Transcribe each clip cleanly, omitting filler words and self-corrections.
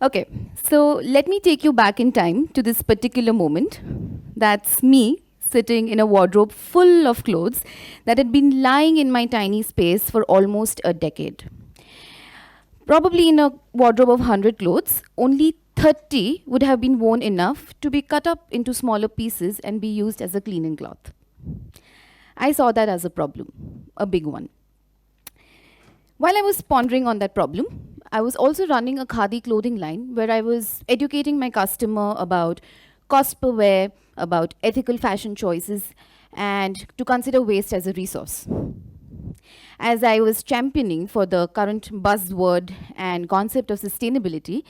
Okay, so let me take you back in time to this particular moment. That's me sitting in a wardrobe full of clothes that had been lying in my tiny space for almost a decade. Probably in a wardrobe of 100 clothes, only 30 would have been worn enough to be cut up into smaller pieces and be used as a cleaning cloth. I saw that as a problem, a big one. While I was pondering on that problem, I was also running a khadi clothing line where I was educating my customer about cost per wear, about ethical fashion choices, and to consider waste as a resource. As I was championing for the current buzzword and concept of sustainability,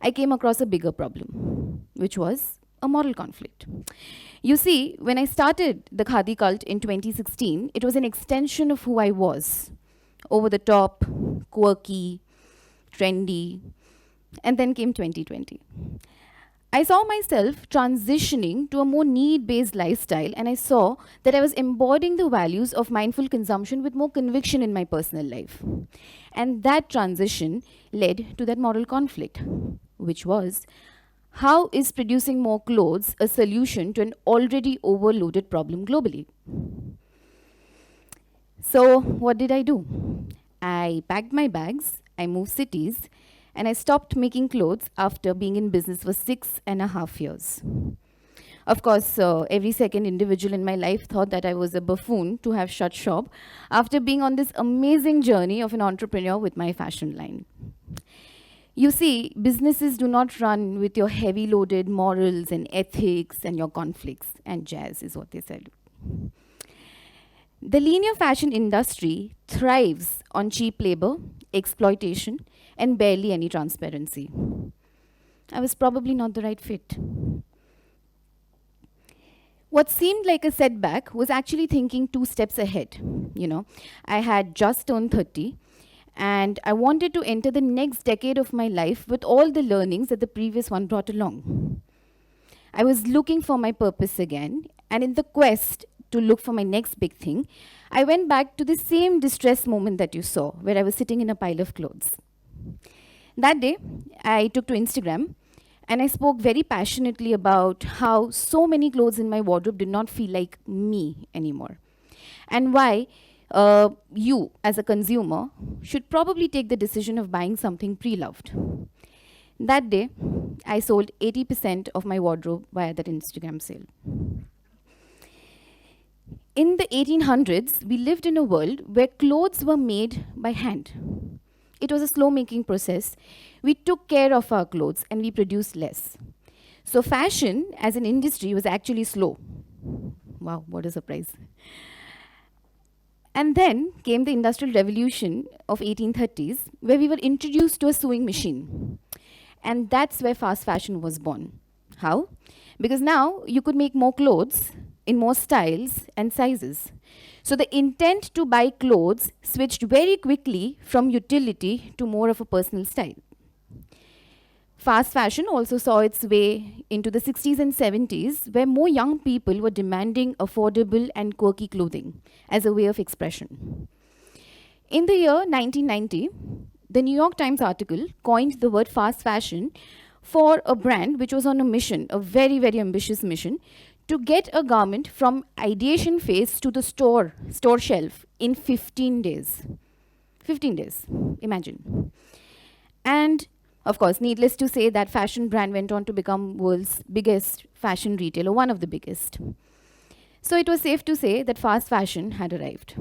I came across a bigger problem, which was a moral conflict. You see, when I started the Khadi cult in 2016, it was an extension of who I was, over the top, quirky, trendy, and then came 2020. I saw myself transitioning to a more need based lifestyle, and I saw that I was embodying the values of mindful consumption with more conviction in my personal life. And that transition led to that moral conflict, which was how is producing more clothes a solution to an already overloaded problem globally? So, what did I do? I packed my bags, I moved cities, and I stopped making clothes after being in business for 6.5 years. Of course, every second individual in my life thought that I was a buffoon to have shut shop after being on this amazing journey of an entrepreneur with my fashion line. You see, businesses do not run with your heavy loaded morals and ethics and your conflicts, and jazz is what they said. The linear fashion industry thrives on cheap labor, exploitation, and barely any transparency. I was probably not the right fit. What seemed like a setback was actually thinking 2 steps ahead. I had just turned 30 and I wanted to enter the next decade of my life with all the learnings that the previous one brought along. I was looking for my purpose again, and in the quest to look for my next big thing, I went back to the same distress moment that you saw, where I was sitting in a pile of clothes. That day, I took to Instagram and I spoke very passionately about how so many clothes in my wardrobe did not feel like me anymore, and why you, as a consumer, should probably take the decision of buying something pre loved. That day, I sold 80% of my wardrobe via that Instagram sale. In the 1800s, we lived in a world where clothes were made by hand. It was a slow making process. We took care of our clothes and we produced less. So, fashion as an industry was actually slow. Wow, what a surprise. And then came the Industrial Revolution of 1830s, where we were introduced to a sewing machine. And that's where fast fashion was born. How? Because now you could make more clothes in more styles and sizes. So the intent to buy clothes switched very quickly from utility to more of a personal style. Fast fashion also saw its way into the 60s and 70s, where more young people were demanding affordable and quirky clothing as a way of expression. In the year 1990, the New York Times article coined the word fast fashion for a brand which was on a mission, a very, very ambitious mission, to get a garment from ideation phase to the store shelf in 15 days. 15 days, imagine. And of course, needless to say, that fashion brand went on to become world's biggest fashion retailer, one of the biggest. So it was safe to say that fast fashion had arrived.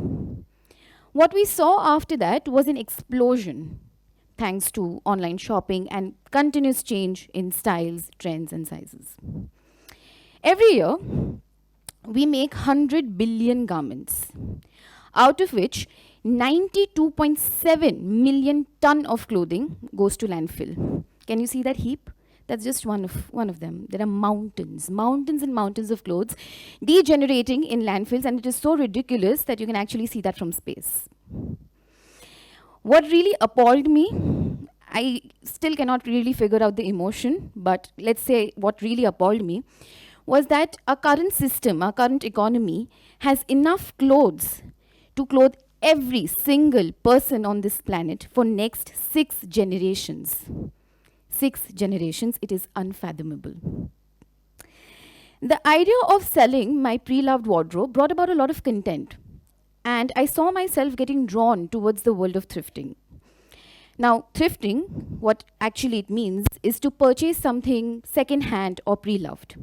What we saw after that was an explosion, thanks to online shopping and continuous change in styles, trends, and sizes. Every year, we make 100 billion garments, out of which 92.7 million ton of clothing goes to landfill. Can you see that heap? That's just one of them. There are mountains and mountains of clothes degenerating in landfills, and it is so ridiculous that you can actually see that from space. What really appalled me, I still cannot really figure out the emotion, but let's say what really appalled me was that our current system, our current economy, has enough clothes to clothe every single person on this planet for next 6 generations. 6 generations, it is unfathomable. The idea of selling my pre-loved wardrobe brought about a lot of content, and I saw myself getting drawn towards the world of thrifting. Now, thrifting, what actually it means, is to purchase something second-hand or pre-loved.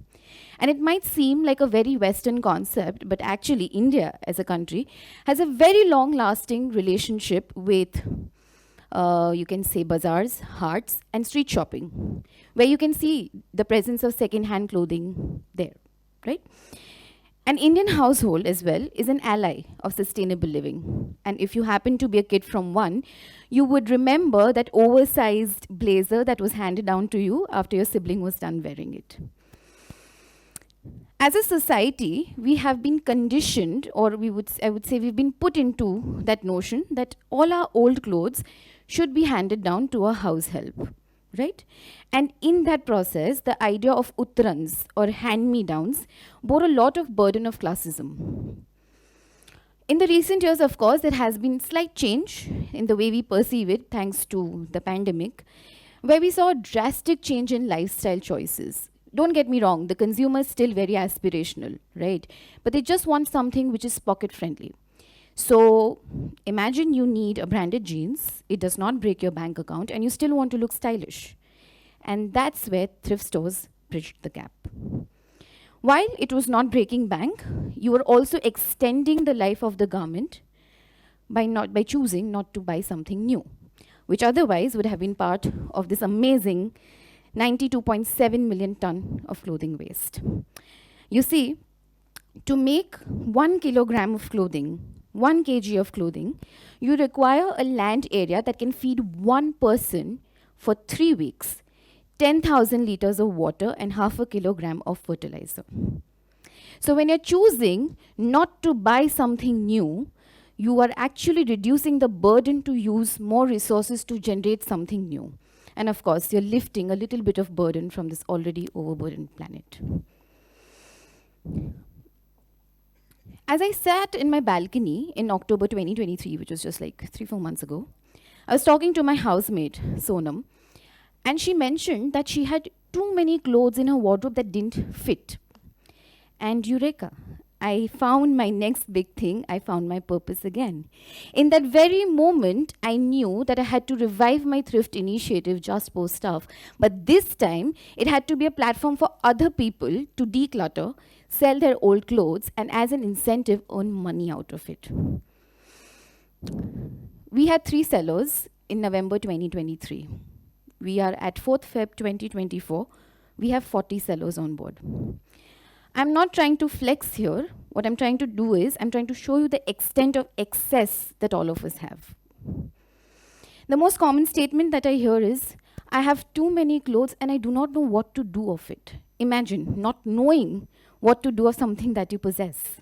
And it might seem like a very Western concept, but actually India as a country has a very long-lasting relationship with, you can say, bazaars, hearts, and street shopping, where you can see the presence of second-hand clothing there, right? An Indian household as well is an ally of sustainable living. And if you happen to be a kid from one, you would remember that oversized blazer that was handed down to you after your sibling was done wearing it. As a society, we have been conditioned, or I would say we've been put into that notion that all our old clothes should be handed down to a house help, right? And in that process, the idea of uttarans or hand-me-downs bore a lot of burden of classism. In the recent years, of course, there has been slight change in the way we perceive it thanks to the pandemic, where we saw a drastic change in lifestyle choices. Don't get me wrong, the consumer is still very aspirational, right? But they just want something which is pocket-friendly. So imagine you need a branded jeans, it does not break your bank account, and you still want to look stylish. And that's where thrift stores bridged the gap. While it was not breaking bank, you were also extending the life of the garment by choosing not to buy something new, which otherwise would have been part of this amazing 92.7 million ton of clothing waste. You see, to make 1 kilogram of clothing, 1 kg of clothing, you require a land area that can feed one person for 3 weeks, 10,000 liters of water and half a kilogram of fertilizer. So when you're choosing not to buy something new, you are actually reducing the burden to use more resources to generate something new. And of course, you're lifting a little bit of burden from this already overburdened planet. As I sat in my balcony in October 2023, which was just like 3-4 months ago, I was talking to my housemate, Sonam, and she mentioned that she had too many clothes in her wardrobe that didn't fit. And eureka, I found my next big thing. I found my purpose again. In that very moment, I knew that I had to revive my thrift initiative, Just Post Stuff. But this time, it had to be a platform for other people to declutter, sell their old clothes, and as an incentive, earn money out of it. We had 3 sellers in November 2023. We are at 4th Feb 2024. We have 40 sellers on board. I'm not trying to flex here. What I'm trying to do is, I'm trying to show you the extent of excess that all of us have. The most common statement that I hear is, I have too many clothes and I do not know what to do of it. Imagine not knowing what to do of something that you possess.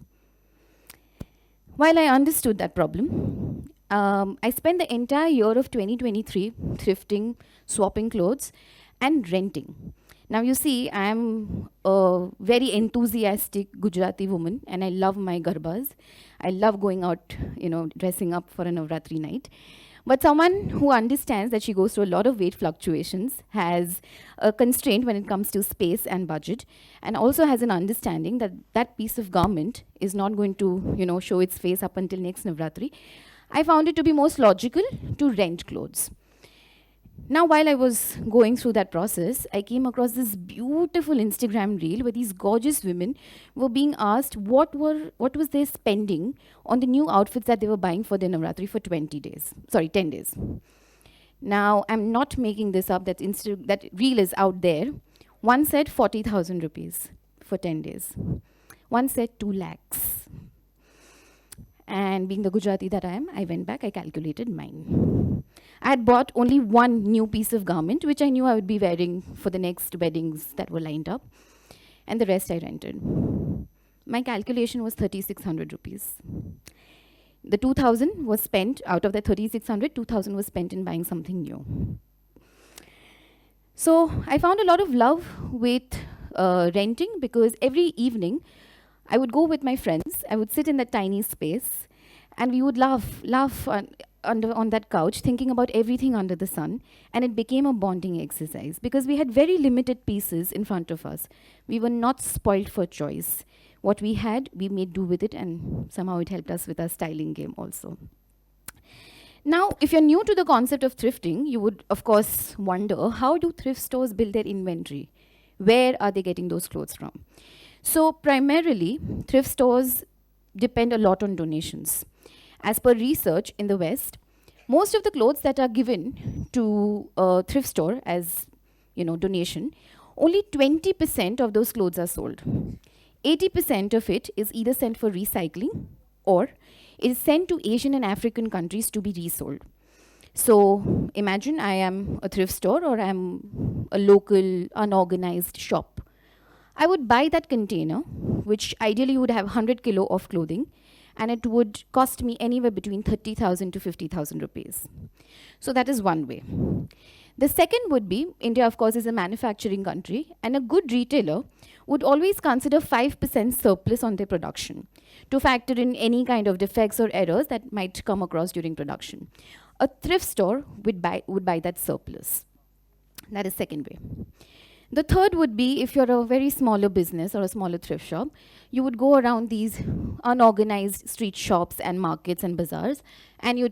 While I understood that problem, I spent the entire year of 2023 thrifting, swapping clothes, and renting. Now you see, I am a very enthusiastic Gujarati woman and I love my garbas. I love going out, dressing up for a Navratri night. But someone who understands that she goes through a lot of weight fluctuations, has a constraint when it comes to space and budget, and also has an understanding that that piece of garment is not going to, show its face up until next Navratri, I found it to be most logical to rent clothes. Now, while I was going through that process, I came across this beautiful Instagram reel where these gorgeous women were being asked what was their spending on the new outfits that they were buying for their Navratri for 10 days. Now, I'm not making this up, that reel is out there. One said 40,000 rupees for 10 days. One said 2 lakhs. And being the Gujarati that I am, I went back, I calculated mine. I had bought only one new piece of garment, which I knew I would be wearing for the next weddings that were lined up. And the rest I rented. My calculation was 3,600 rupees. The 2,000 was spent, out of the 3,600, 2,000 was spent in buying something new. So I found a lot of love with renting, because every evening I would go with my friends. I would sit in that tiny space and we would laugh. on that couch thinking about everything under the sun, and it became a bonding exercise because we had very limited pieces in front of us. We were not spoiled for choice. What we had, we made do with it, and somehow it helped us with our styling game also. Now, if you're new to the concept of thrifting, you would, of course, wonder how do thrift stores build their inventory? Where are they getting those clothes from? So, primarily, thrift stores depend a lot on donations. As per research in the West, most of the clothes that are given to a thrift store as donation, only 20% of those clothes are sold. 80% of it is either sent for recycling or it is sent to Asian and African countries to be resold. So imagine I am a thrift store or I'm a local unorganized shop. I would buy that container, which ideally would have 100 kilo of clothing, and it would cost me anywhere between 30,000 to 50,000 rupees. So that is one way. The second would be, India of course is a manufacturing country, and a good retailer would always consider 5% surplus on their production to factor in any kind of defects or errors that might come across during production. A thrift store would buy that surplus. That is second way. The third would be if you're a very smaller business or a smaller thrift shop, you would go around these unorganized street shops and markets and bazaars, and you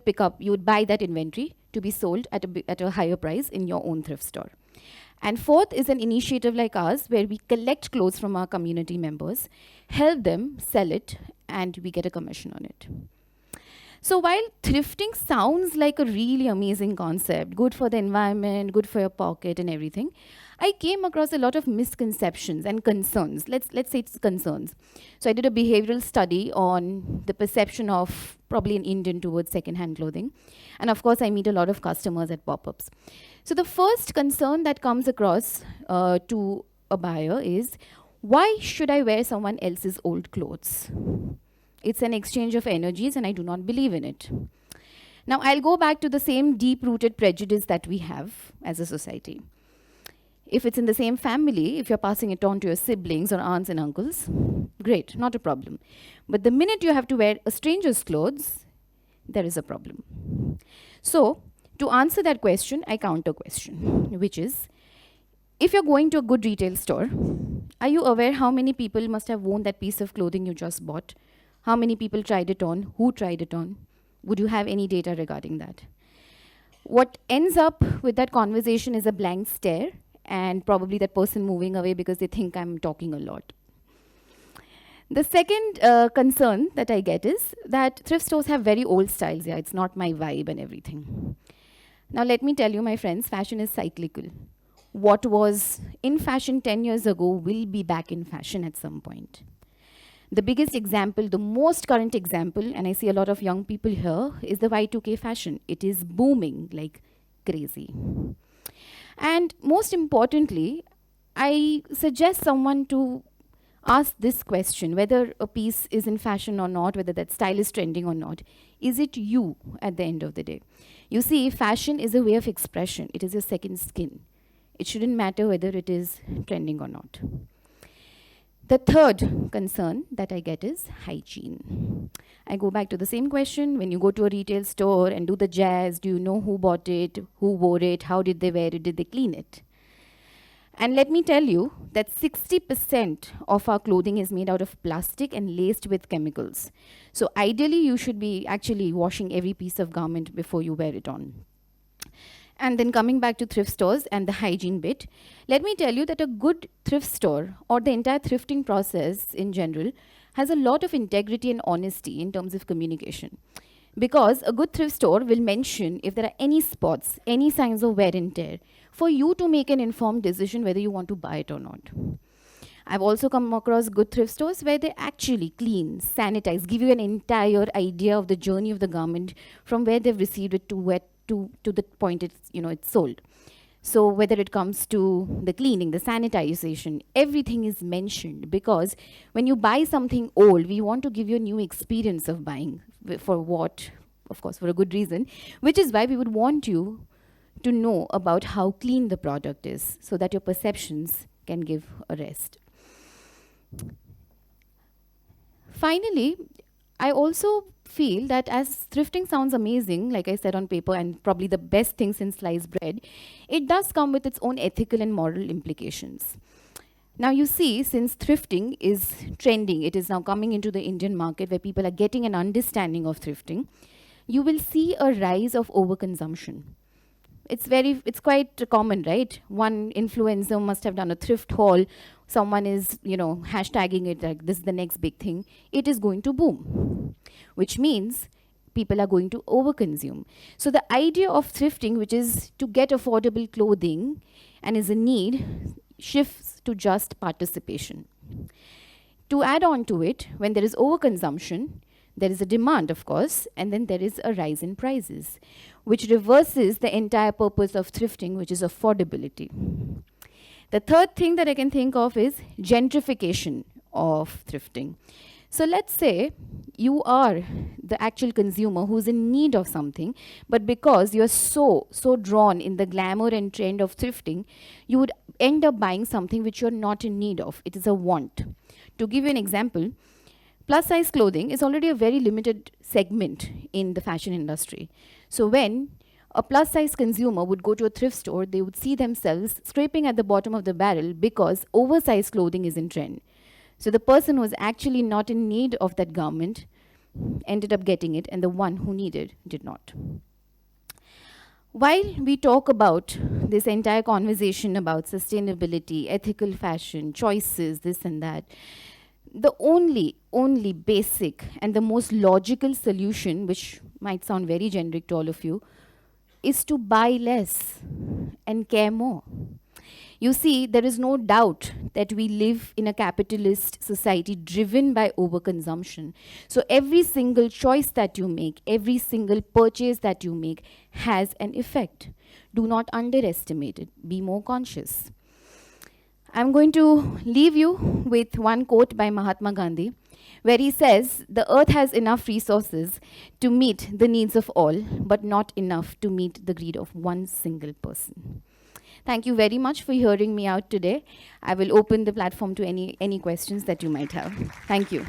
would buy that inventory to be sold at a higher price in your own thrift store. And fourth is an initiative like ours where we collect clothes from our community members, help them sell it, and we get a commission on it. So while thrifting sounds like a really amazing concept, good for the environment, good for your pocket and everything, I came across a lot of misconceptions and concerns. Let's say it's concerns. So I did a behavioral study on the perception of probably an Indian towards second-hand clothing. And of course, I meet a lot of customers at pop-ups. So the first concern that comes across to a buyer is, why should I wear someone else's old clothes? It's an exchange of energies, and I do not believe in it. Now, I'll go back to the same deep-rooted prejudice that we have as a society. If it's in the same family, if you're passing it on to your siblings or aunts and uncles, great, not a problem. But the minute you have to wear a stranger's clothes, there is a problem. So, to answer that question, I counter question, which is, if you're going to a good retail store, are you aware how many people must have worn that piece of clothing you just bought? How many people tried it on? Who tried it on? Would you have any data regarding that? What ends up with that conversation is a blank stare and probably that person moving away because they think I'm talking a lot. The second concern that I get is that thrift stores have very old styles. Yeah, it's not my vibe and everything. Now let me tell you, my friends, fashion is cyclical. What was in fashion 10 years ago will be back in fashion at some point. The biggest example, the most current example, and I see a lot of young people here, is the Y2K fashion. It is booming like crazy. And most importantly, I suggest someone to ask this question, whether a piece is in fashion or not, whether that style is trending or not. Is it you at the end of the day? You see, fashion is a way of expression. It is your second skin. It shouldn't matter whether it is trending or not. The third concern that I get is hygiene. I go back to the same question. When you go to a retail store and do the jazz, do you know who bought it, who wore it, how did they wear it, did they clean it? And let me tell you that 60% of our clothing is made out of plastic and laced with chemicals. So ideally, you should be actually washing every piece of garment before you wear it on. And then coming back to thrift stores and the hygiene bit, let me tell you that a good thrift store or the entire thrifting process in general has a lot of integrity and honesty in terms of communication. Because a good thrift store will mention if there are any spots, any signs of wear and tear, for you to make an informed decision whether you want to buy it or not. I've also come across good thrift stores where they actually clean, sanitize, give you an entire idea of the journey of the garment from where they've received it to the point it's sold. So whether it comes to the cleaning, the sanitization, everything is mentioned, because when you buy something old, we want to give you a new experience of buying for what, of course, for a good reason, which is why we would want you to know about how clean the product is so that your perceptions can give a rest. Finally, I also feel that as thrifting sounds amazing, like I said on paper, and probably the best thing since sliced bread, it does come with its own ethical and moral implications. Now, you see, since thrifting is trending, it is now coming into the Indian market where people are getting an understanding of thrifting, you will see a rise of overconsumption. It's quite common, right? One influencer must have done a thrift haul. Someone is, hashtagging it like this is the next big thing. It is going to boom, which means people are going to overconsume. So the idea of thrifting, which is to get affordable clothing and is a need, shifts to just participation. To add on to it, when there is overconsumption, there is a demand, of course, and then there is a rise in prices, which reverses the entire purpose of thrifting, which is affordability. The third thing that I can think of is gentrification of thrifting. So let's say you are the actual consumer who's in need of something, but because you're so drawn in the glamour and trend of thrifting, you would end up buying something which you're not in need of. It is a want. To give you an example, plus size clothing is already a very limited segment in the fashion industry. So when a plus size consumer would go to a thrift store, they would see themselves scraping at the bottom of the barrel because oversized clothing is in trend. So the person who was actually not in need of that garment ended up getting it, and the one who needed did not. While we talk about this entire conversation about sustainability, ethical fashion, choices, this and that, the only basic and the most logical solution, which might sound very generic to all of you, is to buy less and care more. You see, there is no doubt that we live in a capitalist society driven by overconsumption. So every single choice that you make, every single purchase that you make has an effect. Do not underestimate it. Be more conscious. I'm going to leave you with one quote by Mahatma Gandhi, where he says, "The earth has enough resources to meet the needs of all, but not enough to meet the greed of one single person." Thank you very much for hearing me out today. I will open the platform to any questions that you might have. Thank you.